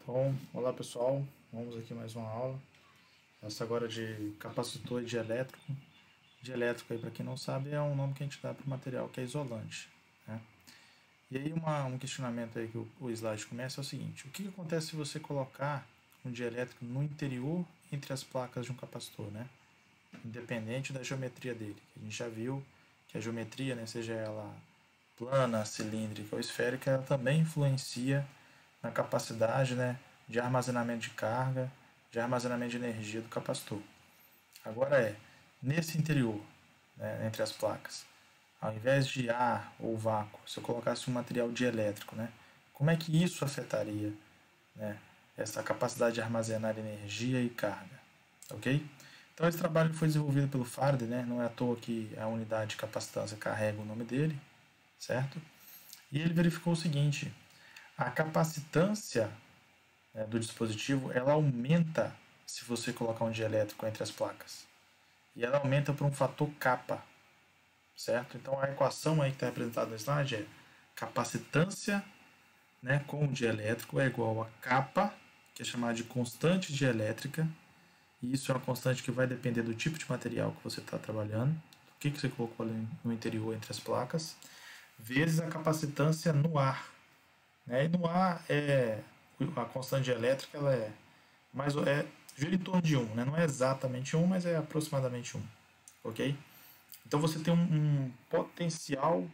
Então, olá pessoal, vamos aqui mais uma aula. Essa agora de capacitor e de elétrico. De elétrico, para quem não sabe, é um nome que a gente dá para o material que é isolante. Né? E aí um questionamento aí que o slide começa é o seguinte: o que acontece se você colocar um dielétrico no interior entre as placas de um capacitor, né? Independente da geometria dele? A gente já viu que a geometria, né, seja ela plana, cilíndrica ou esférica, ela também influencia na capacidade, né, de armazenamento de carga, de armazenamento de energia do capacitor. Agora nesse interior, né, entre as placas, ao invés de ar ou vácuo, se eu colocasse um material dielétrico, né, como é que isso afetaria, né, essa capacidade de armazenar energia e carga? Ok? Então esse trabalho foi desenvolvido pelo Faraday, né, não é à toa que a unidade de capacitância carrega o nome dele, certo? E ele verificou o seguinte: a capacitância, né, do dispositivo, ela aumenta se você colocar um dielétrico entre as placas. E ela aumenta por um fator kappa, certo? Então a equação aí que está representada no slide é capacitância, né, com o dielétrico é igual a kappa, que é chamada de constante dielétrica, e isso é uma constante que vai depender do tipo de material que você está trabalhando, do que você colocou ali no interior entre as placas, vezes a capacitância no ar. Né? E no ar a constante dielétrica ela gira em torno de 1, né? Não é exatamente 1, mas é aproximadamente 1, ok? Então você tem um potencial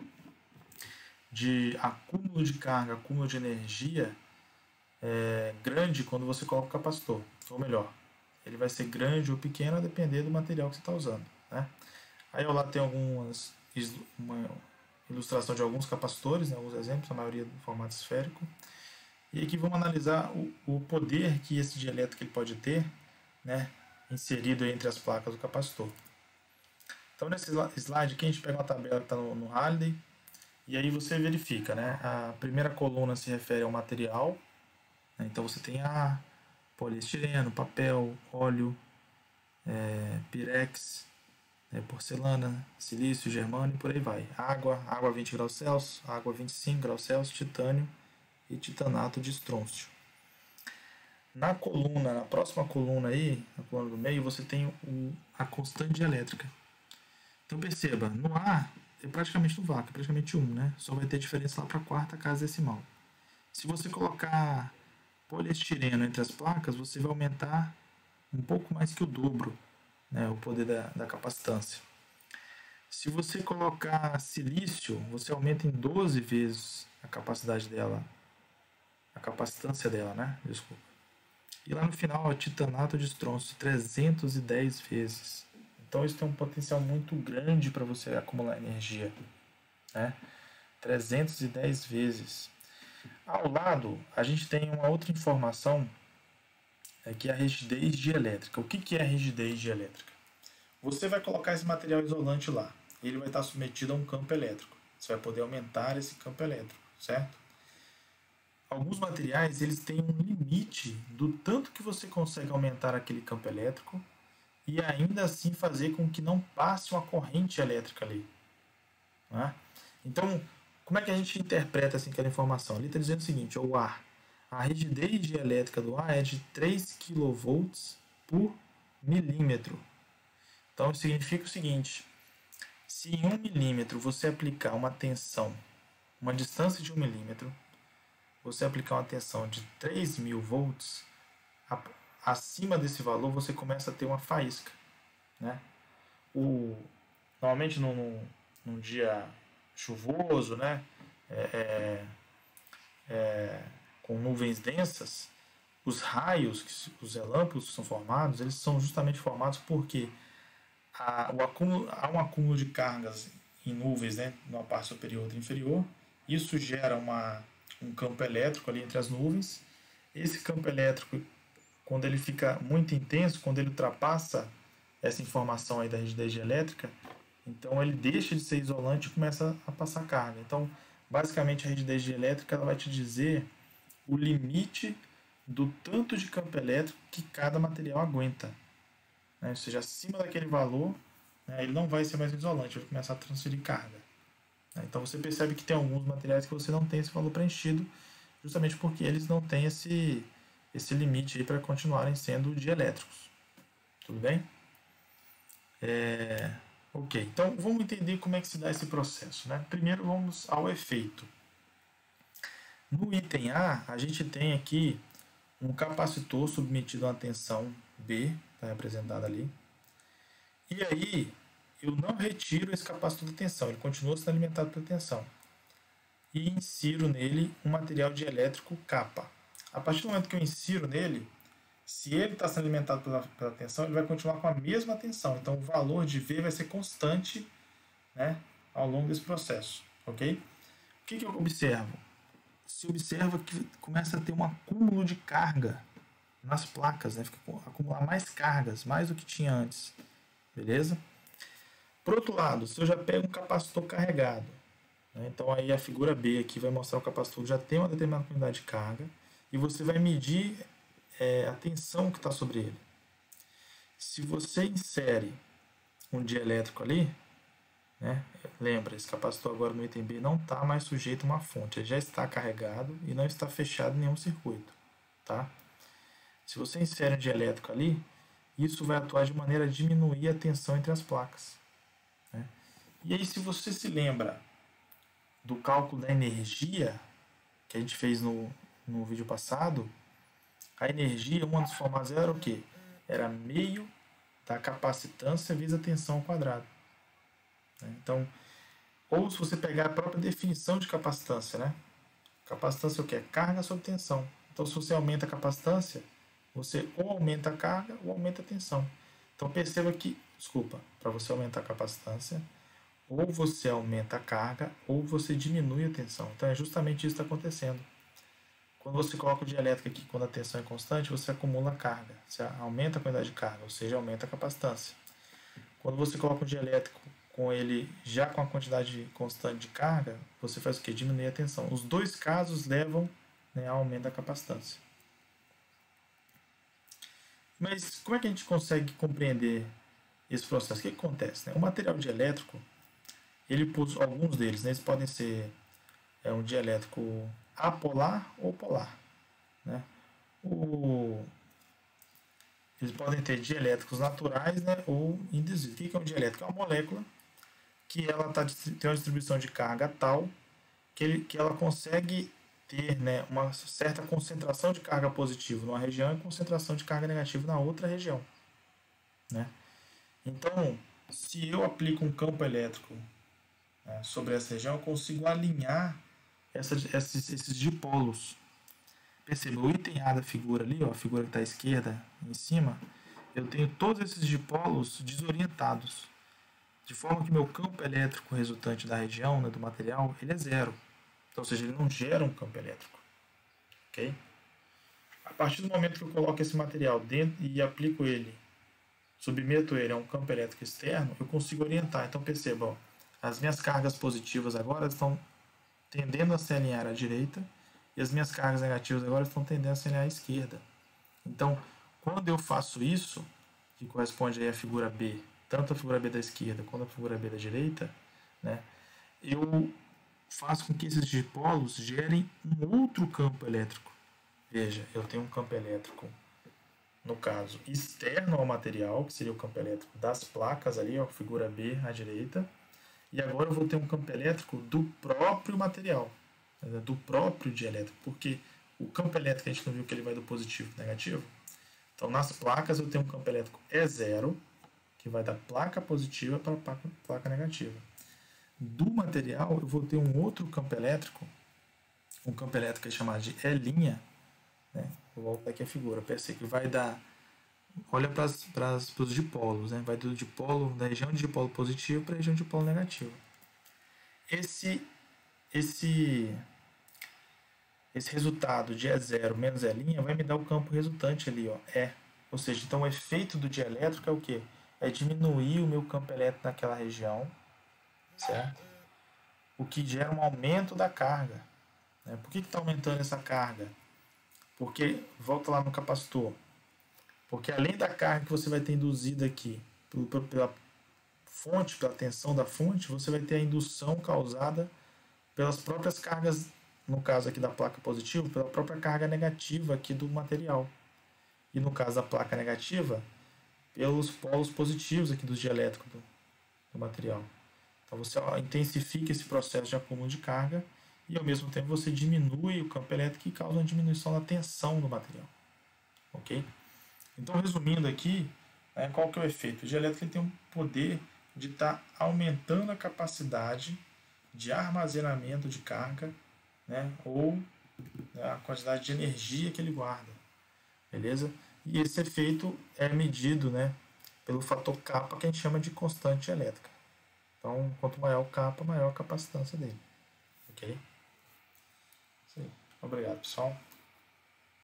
de acúmulo de carga, acúmulo de energia grande quando você coloca o capacitor. Ou melhor, ele vai ser grande ou pequeno a depender do material que você está usando. Né? Aí ao lado tem uma ilustração de alguns capacitores, né, alguns exemplos, a maioria do formato esférico. E aqui vamos analisar o poder que esse dielétrico ele pode ter, né, inserido entre as placas do capacitor. Então nesse slide aqui a gente pega uma tabela que está no Halliday e aí você verifica, né, a primeira coluna se refere ao material, né, então você tem ar, poliestireno, papel, óleo, pirex, porcelana, silício, germânio e por aí vai. Água 20 graus Celsius, água 25 graus Celsius, titânio e titanato de estrôncio. Na próxima coluna aí, na coluna do meio, você tem a constante dielétrica. Então perceba, no ar é praticamente no vácuo, é praticamente 1, né? Só vai ter diferença lá para a quarta casa decimal. Se você colocar poliestireno entre as placas, você vai aumentar um pouco mais que o dobro, né, o poder da capacitância. Se você colocar silício, você aumenta em 12 vezes a capacidade dela, a capacitância dela, né? Desculpa. E lá no final, o titanato de estrôncio, 310 vezes. Então isso tem um potencial muito grande para você acumular energia, né? 310 vezes. Ao lado, a gente tem uma outra informação, que é a rigidez dielétrica. O que é a rigidez dielétrica? Você vai colocar esse material isolante lá. Ele vai estar submetido a um campo elétrico. Você vai poder aumentar esse campo elétrico, certo? Alguns materiais eles têm um limite do tanto que você consegue aumentar aquele campo elétrico e ainda assim fazer com que não passe uma corrente elétrica ali. Né? Então, como é que a gente interpreta assim, aquela informação? Ele está dizendo o seguinte: o ar, a rigidez dielétrica do ar é de 3 kV por milímetro. Então, isso significa o seguinte: se em 1 milímetro você aplicar uma tensão, uma distância de 1 milímetro, você aplicar uma tensão de 3.000 volts, acima desse valor você começa a ter uma faísca. Né? Normalmente num dia chuvoso, né? Com nuvens densas, os raios, os relâmpagos que são formados, eles são justamente formados porque há um acúmulo de cargas em nuvens, né, na parte superior e inferior. Isso gera um campo elétrico ali entre as nuvens. Esse campo elétrico, quando ele fica muito intenso, quando ele ultrapassa essa informação aí da rigidez elétrica, então ele deixa de ser isolante e começa a passar carga. Então, basicamente, a rigidez elétrica ela vai te dizer o limite do tanto de campo elétrico que cada material aguenta. Né? Ou seja, acima daquele valor, né, ele não vai ser mais isolante, vai começar a transferir carga. Então você percebe que tem alguns materiais que você não tem esse valor preenchido, justamente porque eles não têm esse limite aí para continuarem sendo dielétricos. Tudo bem? Ok, então vamos entender como é que se dá esse processo, né? Primeiro vamos ao efeito. No item A gente tem aqui um capacitor submetido a uma tensão B, está representado ali. E aí, eu não retiro esse capacitor da tensão, ele continua sendo alimentado pela tensão. E insiro nele um material dielétrico capa. A partir do momento que eu insiro nele, se ele está sendo alimentado pela tensão, ele vai continuar com a mesma tensão. Então, o valor de V vai ser constante, né, ao longo desse processo. Ok? O que eu observo? Se observa que começa a ter um acúmulo de carga nas placas, né? Fica acumular mais cargas, mais do que tinha antes. Beleza? Por outro lado, se eu já pego um capacitor carregado, né? Então aí a figura B aqui vai mostrar o capacitor que já tem uma determinada quantidade de carga e você vai medir a tensão que está sobre ele. Se você insere um dielétrico ali, né? Lembra, esse capacitor agora no item B não está mais sujeito a uma fonte, ele já está carregado e não está fechado em nenhum circuito. Tá? Se você insere um dielétrico ali, isso vai atuar de maneira a diminuir a tensão entre as placas. Né? E aí, se você se lembra do cálculo da energia que a gente fez no vídeo passado, a energia, uma das formas era o quê? Era meio da capacitância vezes a tensão ao quadrado. Então, ou se você pegar a própria definição de capacitância, né? Capacitância é o quê? Carga sobre tensão. Então, se você aumenta a capacitância, você ou aumenta a carga ou aumenta a tensão. Então, perceba que, para você aumentar a capacitância, ou você aumenta a carga ou você diminui a tensão. Então, é justamente isso que está acontecendo. Quando você coloca o dielétrico aqui, quando a tensão é constante, você acumula carga. Você aumenta a quantidade de carga, ou seja, aumenta a capacitância. Quando você coloca o dielétrico com ele já com a quantidade constante de carga, você faz o quê? Diminui a tensão. Os dois casos levam, né, ao aumento da capacitância. Mas como é que a gente consegue compreender esse processo? O que acontece? Né? O material dielétrico, alguns deles, né, eles podem ser um dielétrico apolar ou polar. Né? Eles podem ter dielétricos naturais, né, ou indesíveis. O que é um dielétrico? É uma molécula que ela tem uma distribuição de carga tal que ela consegue ter, né, uma certa concentração de carga positiva numa região e concentração de carga negativa na outra região. Né? Então, se eu aplico um campo elétrico, né, sobre essa região, eu consigo alinhar esses dipolos. Perceba, o item A da figura ali, ó, a figura que está à esquerda, em cima, eu tenho todos esses dipolos desorientados, de forma que meu campo elétrico resultante da região, né, do material, ele é zero. Então, ou seja, ele não gera um campo elétrico. Okay? A partir do momento que eu coloco esse material dentro e aplico ele, submeto ele a um campo elétrico externo, eu consigo orientar. Então, perceba, ó, as minhas cargas positivas agora estão tendendo a se alinhar à direita e as minhas cargas negativas agora estão tendendo a se alinhar à esquerda. Então, quando eu faço isso, que corresponde aí à figura B, tanto a figura B da esquerda quanto a figura B da direita, né, eu faço com que esses dipolos gerem um outro campo elétrico. Veja, eu tenho um campo elétrico, no caso, externo ao material, que seria o campo elétrico das placas ali, ó, figura B à direita, e agora eu vou ter um campo elétrico do próprio material, né, do próprio dielétrico, porque o campo elétrico a gente não viu que ele vai do positivo para o negativo. Então, nas placas eu tenho um campo elétrico E0, que vai da placa positiva para a placa negativa. Do material, eu vou ter um outro campo elétrico, um campo elétrico que é chamado de E', né? Vou voltar aqui a figura, percebe que vai dar, olha para os dipolos, né? Vai do dipolo, da região de dipolo positivo para a região de dipolo negativo. Esse resultado de E0 menos E' vai me dar o campo resultante ali, ó, E. Ou seja, então o efeito do dielétrico é o quê? É diminuir o meu campo elétrico naquela região, certo? O que gera um aumento da carga. Né? Por que está aumentando essa carga? Porque, volta lá no capacitor, porque além da carga que você vai ter induzida aqui pela fonte, pela tensão da fonte, você vai ter a indução causada pelas próprias cargas no caso aqui da placa positiva, pela própria carga negativa aqui do material. E no caso da placa negativa, pelos polos positivos aqui do dielétrico do material. Então você intensifica esse processo de acúmulo de carga e ao mesmo tempo você diminui o campo elétrico e causa uma diminuição da tensão do material. Ok? Então, resumindo aqui, qual que é o efeito? O dielétrico ele tem um poder de estar aumentando a capacidade de armazenamento de carga, né, ou a quantidade de energia que ele guarda. Beleza? E esse efeito é medido, né, pelo fator kappa, que a gente chama de constante elétrica. Então, quanto maior o kappa, maior a capacitância dele. Ok? Sim. Obrigado, pessoal.